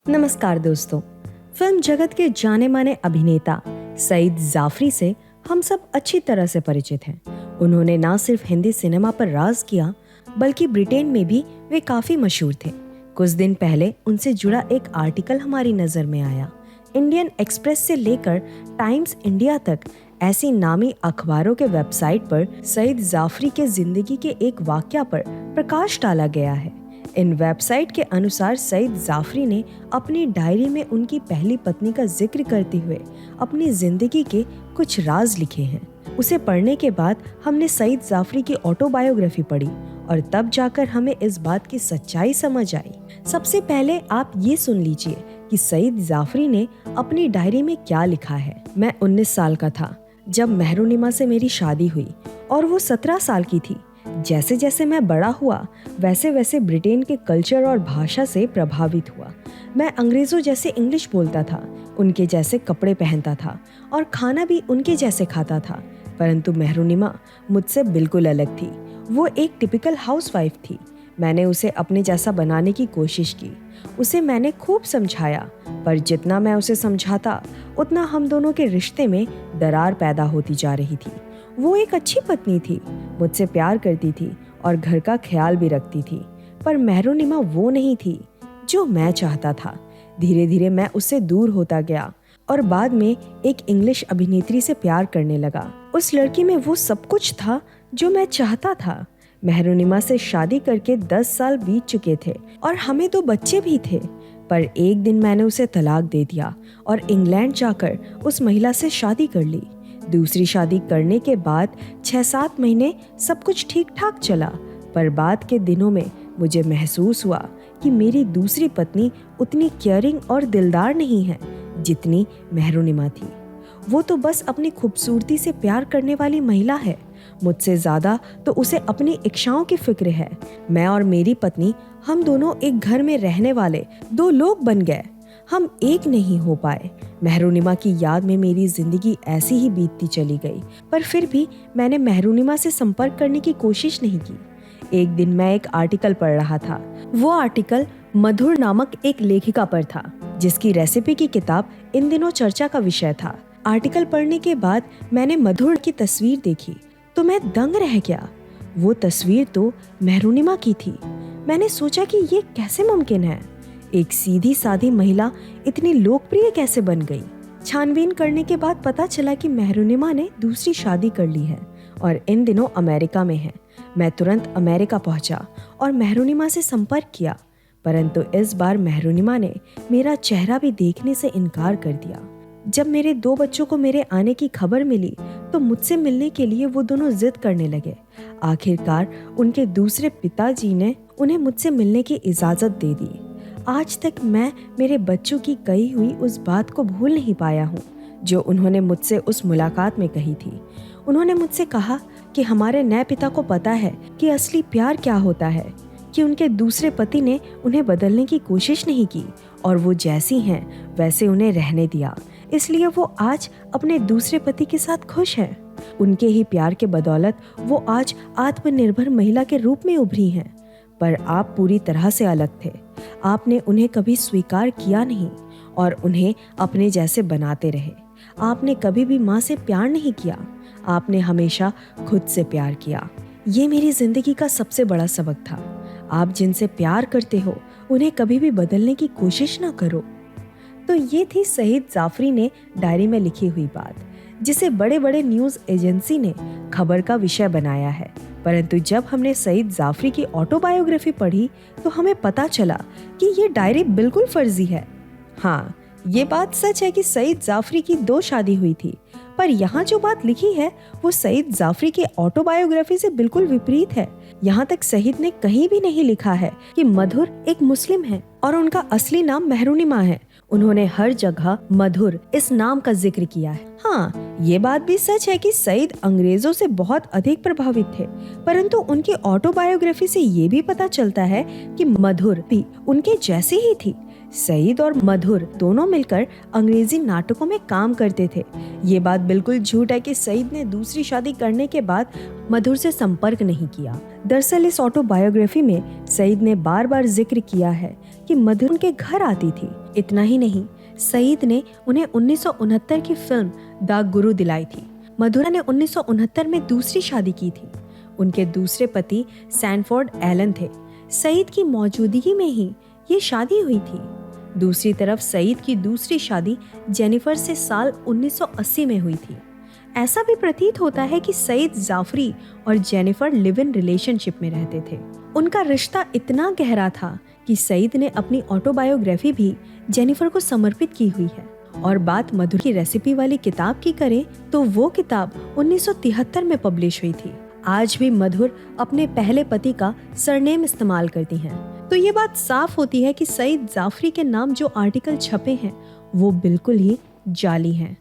नमस्कार दोस्तों। फिल्म जगत के जाने माने अभिनेता सईद जाफरी से हम सब अच्छी तरह से परिचित हैं। उन्होंने ना सिर्फ हिंदी सिनेमा पर राज किया, बल्कि ब्रिटेन में भी वे काफी मशहूर थे। कुछ दिन पहले उनसे जुड़ा एक आर्टिकल हमारी नजर में आया। इंडियन एक्सप्रेस से लेकर टाइम्स इंडिया तक ऐसी नामी अखबारों के वेबसाइट पर सईद जाफरी के जिंदगी के एक वाकया पर प्रकाश डाला गया है। इन वेबसाइट के अनुसार सईद जाफरी ने अपनी डायरी में उनकी पहली पत्नी का जिक्र करते हुए अपनी जिंदगी के कुछ राज लिखे हैं। उसे पढ़ने के बाद हमने सईद जाफरी की ऑटोबायोग्राफी पढ़ी और तब जाकर हमें इस बात की सच्चाई समझ आई। सबसे पहले आप ये सुन लीजिए कि सईद जाफरी ने अपनी डायरी में क्या लिखा है। मैं 19 साल का था जब मेहरुनिमा से मेरी शादी हुई और वो 17 साल की थी। जैसे जैसे मैं बड़ा हुआ वैसे वैसे ब्रिटेन के कल्चर और भाषा से प्रभावित हुआ। मैं अंग्रेजों जैसे इंग्लिश बोलता था, उनके जैसे कपड़े पहनता था और खाना भी उनके जैसे खाता था। परंतु मेहरुनिमा मुझसे बिल्कुल अलग थी। वो एक टिपिकल हाउसवाइफ थी। मैंने उसे अपने जैसा बनाने की कोशिश की। उसे मैंने खूब समझाया, पर जितना मैं उसे समझाता उतना हम दोनों के रिश्ते में दरार पैदा होती जा रही थी। वो एक अच्छी पत्नी थी, मुझसे प्यार करती थी और घर का ख्याल भी रखती थी, पर मेहरुनिमा वो नहीं थी जो मैं चाहता था। धीरे धीरे मैं उससे दूर होता गया और बाद में एक इंग्लिश अभिनेत्री से प्यार करने लगा। उस लड़की में वो सब कुछ था जो मैं चाहता था। मेहरुनिमा से शादी करके 10 साल बीत चुके थे और हमें 2 बच्चे भी थे, पर एक दिन मैंने उसे तलाक दे दिया और इंग्लैंड जाकर उस महिला से शादी कर ली। दूसरी शादी करने के बाद 6-7 महीने सब कुछ ठीक ठाक चला, पर बाद के दिनों में मुझे महसूस हुआ कि मेरी दूसरी पत्नी उतनी केयरिंग और दिलदार नहीं है जितनी मेहरुनिमा थी। वो तो बस अपनी खूबसूरती से प्यार करने वाली महिला है। मुझसे ज्यादा तो उसे अपनी इच्छाओं की फिक्र है। मैं और मेरी पत्नी, हम दोनों एक घर में रहने वाले 2 लोग बन गए। हम एक नहीं हो पाए। मेहरुनिमा की याद में मेरी जिंदगी ऐसी ही बीतती चली गई, पर फिर भी मैंने मेहरुनिमा से संपर्क करने की कोशिश नहीं की। एक दिन मैं एक आर्टिकल पढ़ रहा था। वो आर्टिकल मधुर नामक एक लेखिका पर था, जिसकी रेसिपी की किताब इन दिनों चर्चा का विषय था। आर्टिकल पढ़ने के बाद मैंने मधुर की तस्वीर देखी तो मैं दंग रह गया। वो तस्वीर तो मेहरुनिमा की थी। मैंने सोचा कि ये कैसे मुमकिन है? एक सीधी सादी महिला इतनी लोकप्रिय कैसे बन गई? छानबीन करने के बाद पता चला कि मेहरुनिमा ने दूसरी शादी कर ली है और इन दिनों अमेरिका में है। मैं तुरंत अमेरिका पहुंचा और मेहरुनिमा से संपर्क किया, परंतु इस बार मेहरुनिमा ने मेरा चेहरा भी देखने से इनकार कर दिया। जब मेरे 2 बच्चों को मेरे आने की खबर मिली तो मुझसे मिलने के लिए वो दोनों जिद करने लगे। आखिरकार उनके दूसरे पिताजी ने उन्हें मुझसे मिलने की इजाजत दे दी। आज तक मैं मेरे बच्चों की कही हुई उस बात को भूल नहीं पाया हूँ जो उन्होंने मुझसे उस मुलाकात में कही थी। उन्होंने मुझसे कहा कि हमारे नए पिता को पता है कि असली प्यार क्या होता है, कि उनके दूसरे पति ने उन्हें बदलने की कोशिश नहीं की और वो जैसी हैं वैसे उन्हें रहने दिया, इसलिए वो आज अपने दूसरे पति के साथ खुश हैं। उनके ही प्यार के बदौलत वो आज आत्मनिर्भर महिला के रूप में उभरी हैं। पर आप पूरी तरह से अलग थे। आपने उन्हें कभी स्वीकार किया नहीं और उन्हें अपने जैसे बनाते रहे। आपने कभी भी माँ से प्यार नहीं किया। आपने हमेशा खुद से प्यार किया। ये मेरी जिंदगी का सबसे बड़ा सबक था। आप जिनसे प्यार करते हो उन्हें कभी भी बदलने की कोशिश ना करो। तो ये थी सईद जाफरी ने डायरी में लिखी हुई बात, जिसे बड़े बड़े न्यूज़ एजेंसी ने खबर का विषय बनाया है। परंतु जब हमने सईद जाफरी की ऑटोबायोग्राफी पढ़ी तो हमें पता चला कि ये डायरी बिल्कुल फर्जी है। हाँ, ये बात सच है कि सईद जाफरी की 2 शादी हुई थी, पर यहाँ जो बात लिखी है वो सईद जाफरी की ऑटोबायोग्राफी से बिल्कुल विपरीत है। यहाँ तक सईद ने कहीं भी नहीं लिखा है कि मधुर एक मुस्लिम है और उनका असली नाम मेहरुनिमा है। उन्होंने हर जगह मधुर इस नाम का जिक्र किया है। हाँ, ये बात भी सच है कि सईद अंग्रेजों से बहुत अधिक प्रभावित थे, परंतु उनकी ऑटोबायोग्राफी से ये भी पता चलता है कि मधुर भी उनके जैसी ही थी। सईद और मधुर दोनों मिलकर अंग्रेजी नाटकों में काम करते थे। ये बात बिल्कुल झूठ है कि सईद ने दूसरी शादी करने के बाद मधुर से संपर्क नहीं किया। दरअसल इस ऑटोबायोग्राफी में सईद ने बार बार जिक्र किया है कि मधुर उनके घर आती थी इतना ही नहीं, सईद ने उन्हें 1969 की फिल्म द गुरु दिलाई थी। मधुरा ने 1969 में दूसरी शादी की थी। उनके दूसरे पति सैनफोर्ड एलन थे। सईद की मौजूदगी में ही ये शादी हुई थी। दूसरी तरफ सईद की दूसरी शादी जेनिफर से साल 1980 में हुई थी। ऐसा भी प्रतीत होता है कि सईद जाफरी और जेनिफर लिव इन रिलेशनशिप में रहते थे। उनका रिश्ता इतना गहरा था कि सईद ने अपनी ऑटोबायोग्राफी भी जेनिफर को समर्पित की हुई है। और बात मधुर की रेसिपी वाली किताब की करें तो वो किताब 1973 में पब्लिश हुई थी। आज भी मधुर अपने पहले पति का सरनेम इस्तेमाल करती हैं। तो ये बात साफ होती है कि सईद जाफरी के नाम जो आर्टिकल छपे हैं वो बिल्कुल ही जाली हैं।